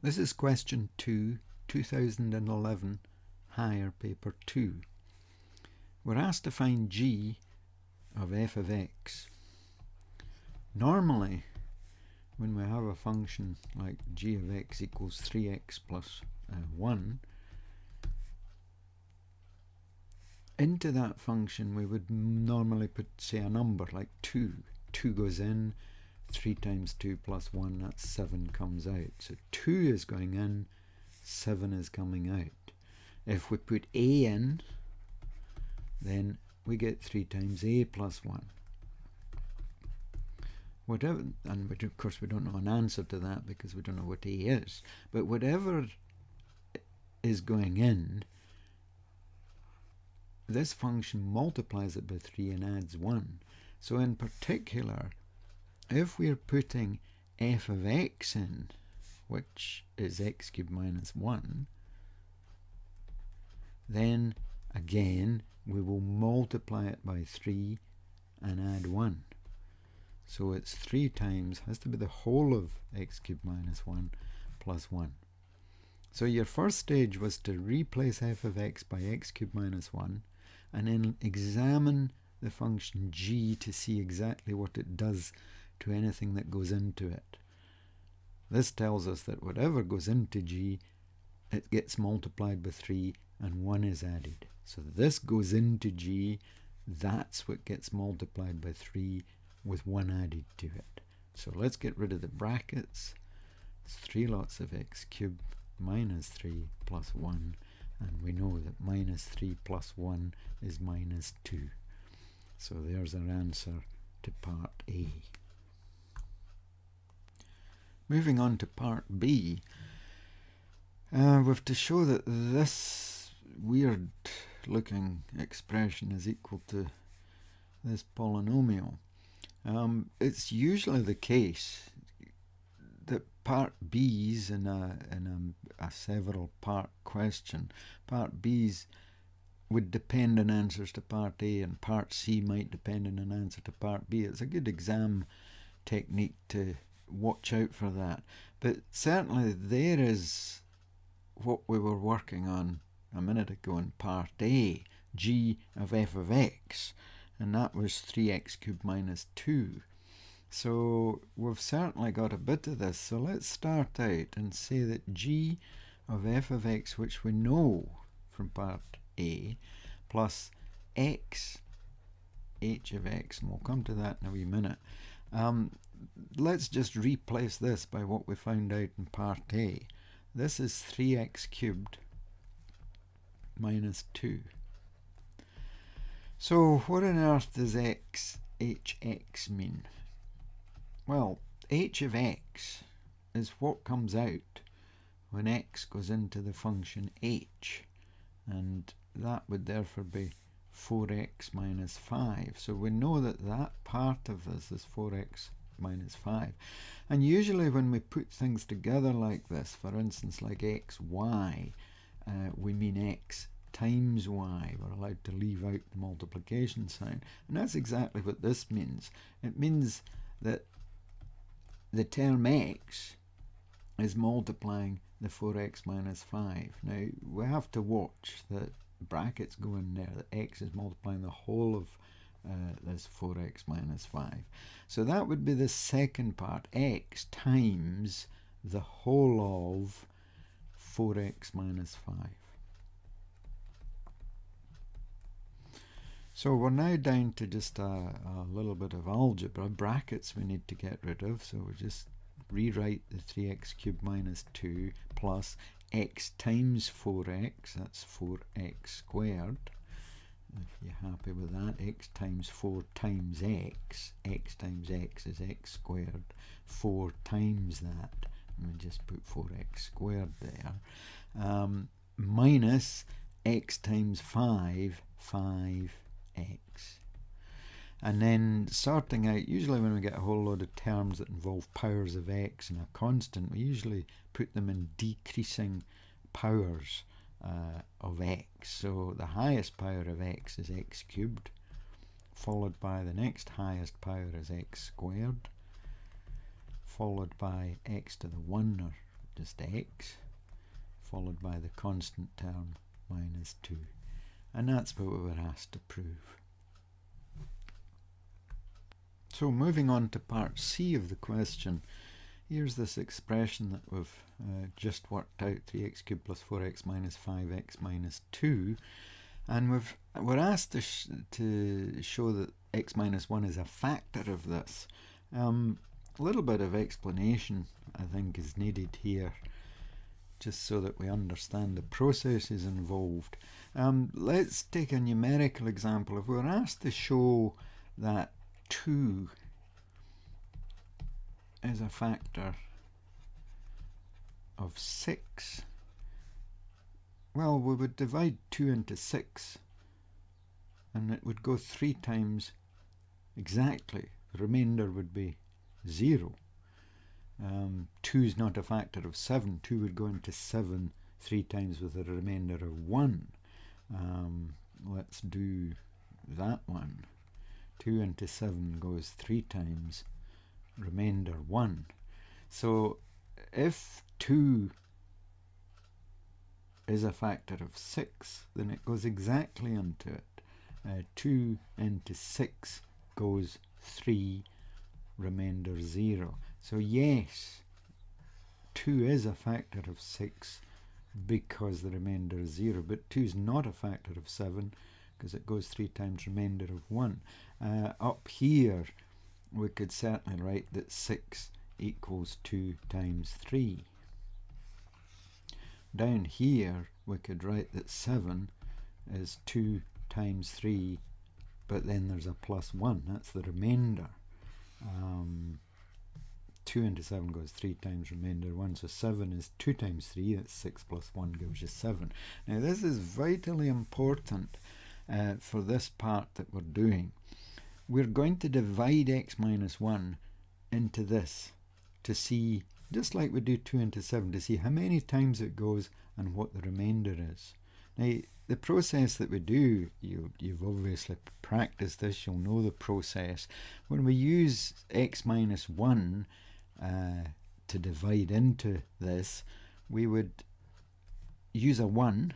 This is question 2, 2011, Higher Paper 2. We're asked to find g of f of x. Normally, when we have a function like g of x equals 3x plus 1, into that function we would normally put, say, a number like 2. 2 goes in, 3 times 2 plus 1, that's 7 comes out. So 2 is going in, 7 is coming out. If we put a in, then we get 3 times a plus 1. Whatever, and of course we don't know an answer to that because we don't know what a is. But whatever is going in, this function multiplies it by 3 and adds 1. So in particular, if we're putting f of x in, which is x cubed minus 1, then again we will multiply it by 3 and add 1. So it's 3 times, has to be the whole of x cubed minus 1 plus 1. So your first stage was to replace f of x by x cubed minus 1 and then examine the function g to see exactly what it does to anything that goes into it. This tells us that whatever goes into g, it gets multiplied by 3 and 1 is added. So this goes into g, that's what gets multiplied by 3 with 1 added to it. So let's get rid of the brackets. It's 3 lots of x cubed minus 3 plus 1, and we know that minus 3 plus 1 is minus 2. So there's our answer to part A. Moving on to part B, we have to show that this weird looking expression is equal to this polynomial. It's usually the case that part B's in a several part question, part B's would depend on answers to part A, and part C might depend on an answer to part B. It's a good exam technique to watch out for that. But certainly there is what we were working on a minute ago in part A, g of f of x, and that was 3x cubed minus 2. So we've certainly got a bit of this. So let's start out and say that g of f of x, which we know from part A, plus x h of x, and we'll come to that in a wee minute. Let's just replace this by what we found out in part A. This is 3x cubed minus 2. So what on earth does hx mean? Well, h of x is what comes out when x goes into the function h, and that would therefore be 4x minus 5. So we know that that part of this is 4x minus 5. And usually when we put things together like this, for instance like xy, we mean x times y. We're allowed to leave out the multiplication sign. And that's exactly what this means. It means that the term x is multiplying the 4x minus 5. Now we have to watch that brackets go in there, that x is multiplying the whole of this 4x minus 5. So that would be the second part, x times the whole of 4x minus 5. So we're now down to just a little bit of algebra. Brackets we need to get rid of, so we just rewrite the 3x cubed minus 2 plus x times 4x, that's 4x squared. If you're happy with that, x times 4 times x times x is x squared, 4 times that, and we just put 4x squared there, minus x times 5, 5x. And then sorting out, usually when we get a whole load of terms that involve powers of x and a constant, we usually put them in decreasing powers of x. So the highest power of x is x cubed, followed by the next highest power is x squared, followed by x to the 1 or just x, followed by the constant term minus 2. And that's what we were asked to prove. So moving on to part C of the question, here's this expression that we've just worked out, 3x cubed plus 4x minus 5x minus 2. And we're asked to show that x minus 1 is a factor of this. A little bit of explanation, I think, is needed here, just so that we understand the processes involved. Let's take a numerical example. If we're asked to show that 2 is a factor of 6, well, we would divide 2 into 6 and it would go 3 times exactly. The remainder would be 0. 2 is not a factor of 7. 2 would go into 7 3 times with a remainder of 1. Let's do that one. 2 into 7 goes 3 times, remainder 1. So if 2 is a factor of 6, then it goes exactly into it. 2 into 6 goes 3, remainder 0. So yes, 2 is a factor of 6 because the remainder is 0, but 2 is not a factor of 7 because it goes 3 times, remainder of 1. Up here we could certainly write that 6 equals 2 times 3. Down here we could write that 7 is 2 times 3, but then there's a plus 1, that's the remainder. 2 into 7 goes 3 times, remainder 1, so 7 is 2 times 3, that's 6 plus 1 gives you 7. Now this is vitally important for this part that we're doing. We're going to divide x minus 1 into this to see, just like we do 2 into 7, to see how many times it goes and what the remainder is. Now the process that we do, you've obviously practiced this, you'll know the process. When we use x minus 1 to divide into this, we would use a 1.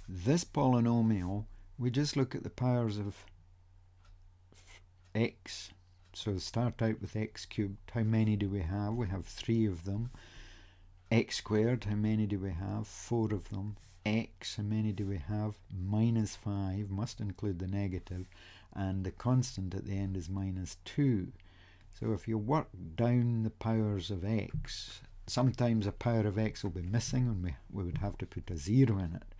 This polynomial, we just look at the powers of x. So start out with x cubed. How many do we have? We have 3 of them. X squared, how many do we have? 4 of them. X, how many do we have? Minus 5, must include the negative, and the constant at the end is minus 2. So if you work down the powers of x, sometimes a power of x will be missing and we would have to put a 0 in it.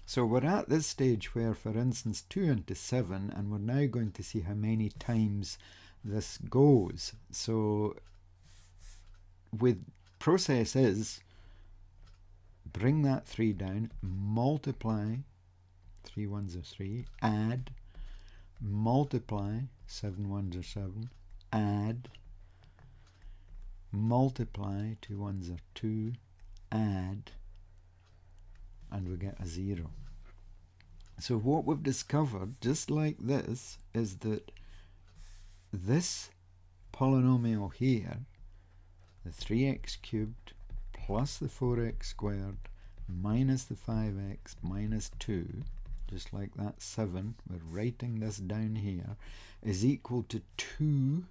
So we're at this stage where, for instance, 2 into 7, and we're now going to see how many times this goes. So with process is, bring that 3 down, multiply, 3 ones are 3, add, multiply, 7 ones are 7, add, multiply, 2 ones are 2, add, and we get a 0. So what we've discovered, just like this, is that this polynomial here, the 3x cubed plus the 4x squared minus the 5x minus 2, just like that 7, we're writing this down here, is equal to 2.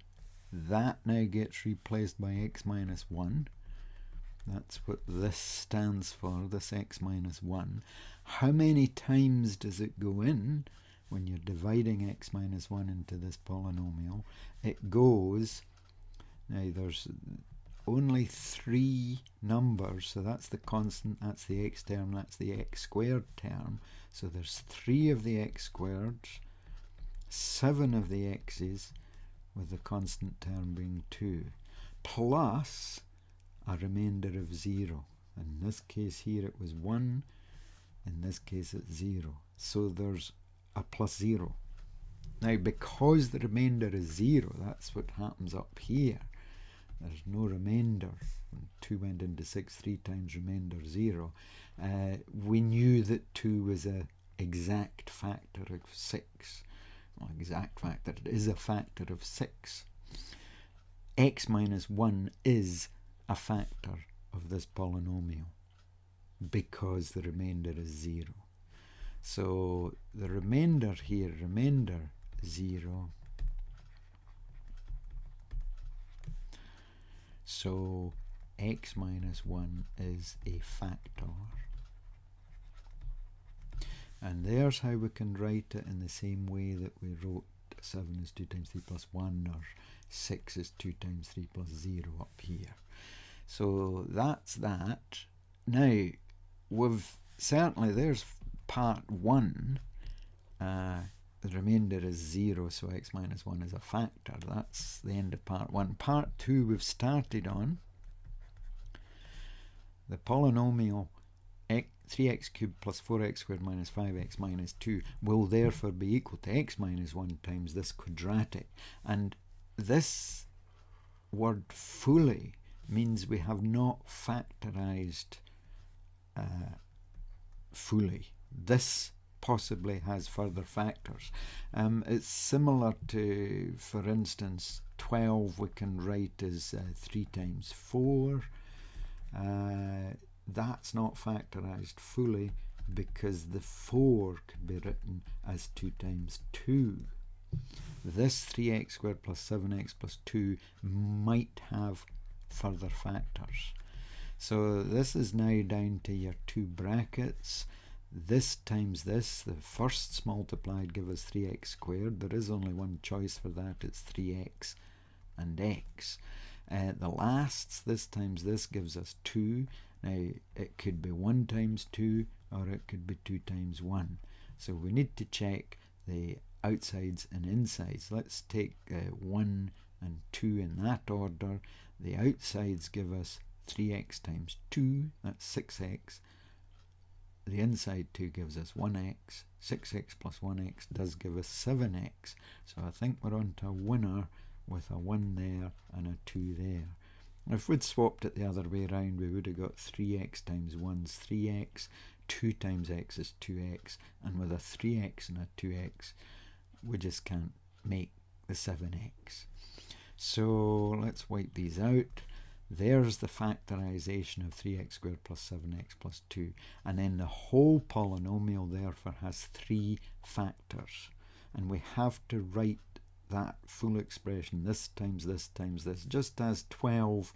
That now gets replaced by x minus 1. That's what this stands for, this x minus 1. How many times does it go in when you're dividing x minus 1 into this polynomial? It goes, now there's only 3 numbers, so that's the constant, that's the x term, that's the x squared term. So there's 3 of the x squared, 7 of the x's, with the constant term being 2, plus a remainder of 0. In this case here it was 1, in this case it's 0. So there's a plus 0. Now because the remainder is 0, that's what happens up here. There's no remainder. When 2 went into 6 3 times, remainder 0. We knew that 2 was an exact factor of 6. Well, exact factor, it is a factor of 6. X minus 1 is a factor of this polynomial because the remainder is 0. So the remainder here, remainder 0. So x minus 1 is a factor. And there's how we can write it in the same way that we wrote 7 is 2 times 3 plus 1, or 6 is 2 times 3 plus 0 up here. So that's that. Now, certainly there's part 1. The remainder is 0, so x minus 1 is a factor. That's the end of part 1. Part 2 we've started on. The polynomial 3x cubed plus 4x squared minus 5x minus 2 will therefore be equal to x minus 1 times this quadratic. And this word fully means we have not factorized fully. This possibly has further factors. It's similar to, for instance, 12 we can write as 3 times 4. That's not factorized fully because the 4 could be written as 2 times 2. This 3x squared plus 7x plus 2 might have further factors. So this is now down to your 2 brackets. This times this, the firsts multiplied give us 3x squared. There is only one choice for that, it's 3x and x. The lasts, this times this gives us 2. Now it could be 1 times 2 or it could be 2 times 1. So we need to check the outsides and insides. Let's take 1 and 2 in that order. The outsides give us 3x times 2, that's 6x. The inside 2 gives us 1x. 6x plus 1x does give us 7x. So I think we're on to a winner with a 1 there and a 2 there. If we'd swapped it the other way around, we would have got 3x times 1 is 3x, 2 times x is 2x, and with a 3x and a 2x, we just can't make the 7x. So let's wipe these out. There's the factorization of 3x squared plus 7x plus 2. And then the whole polynomial therefore has 3 factors. And we have to write that full expression, this times this times this. Just as 12,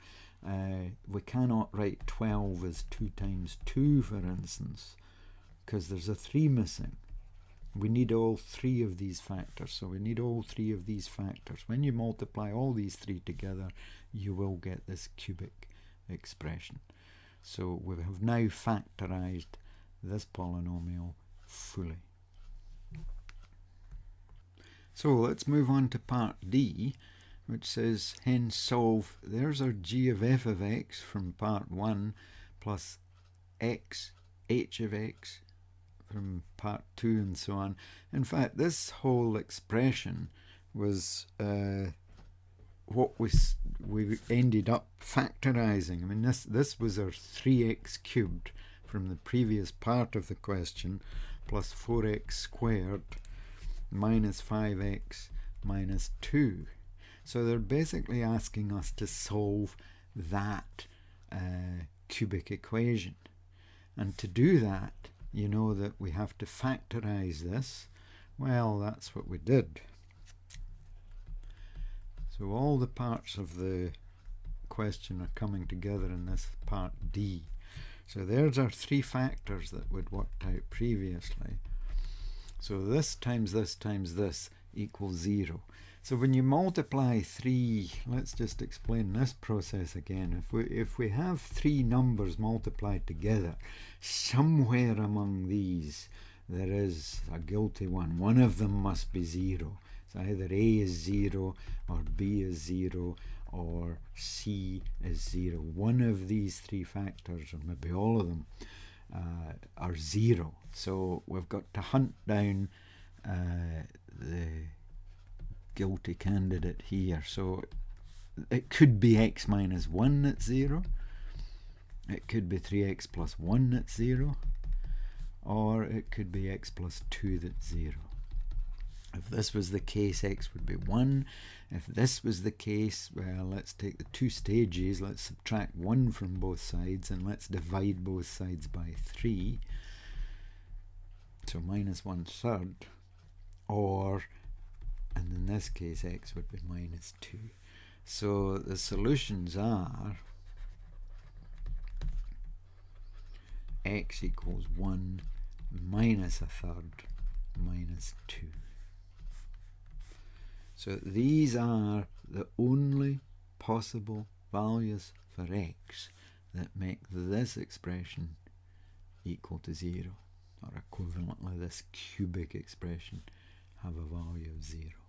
we cannot write 12 as 2 times 2, for instance, because there's a 3 missing. We need all 3 of these factors, so we need all 3 of these factors. When you multiply all these 3 together, you will get this cubic expression. So we have now factorized this polynomial fully. So let's move on to part D, which says, hence solve, there's our g of f of x from part 1 plus x, h of x from part 2 and so on. In fact, this whole expression was what we ended up factorizing. I mean, this was our 3x cubed from the previous part of the question plus 4x squared minus 5x minus 2. So they're basically asking us to solve that cubic equation. And to do that, you know that we have to factorize this. Well, that's what we did. So all the parts of the question are coming together in this part D. So there's our 3 factors that we'd worked out previously. So this times this times this equals 0. So when you multiply 3, let's just explain this process again. If we have 3 numbers multiplied together, somewhere among these there is a guilty one. One of them must be 0. So either A is 0, or B is 0, or C is 0. One of these 3 factors, or maybe all of them, are 0. So we've got to hunt down the guilty candidate here. So it could be x minus 1 that's 0. It could be 3x plus 1 that's 0. Or it could be x plus 2 that's 0. If this was the case, x would be 1. If this was the case, well, let's take the two stages, let's subtract 1 from both sides, and let's divide both sides by 3. So minus 1/3, or, and in this case, x would be minus 2. So the solutions are x equals 1 minus 1/3 minus 2. So these are the only possible values for x that make this expression equal to 0, or equivalently this cubic expression have a value of 0.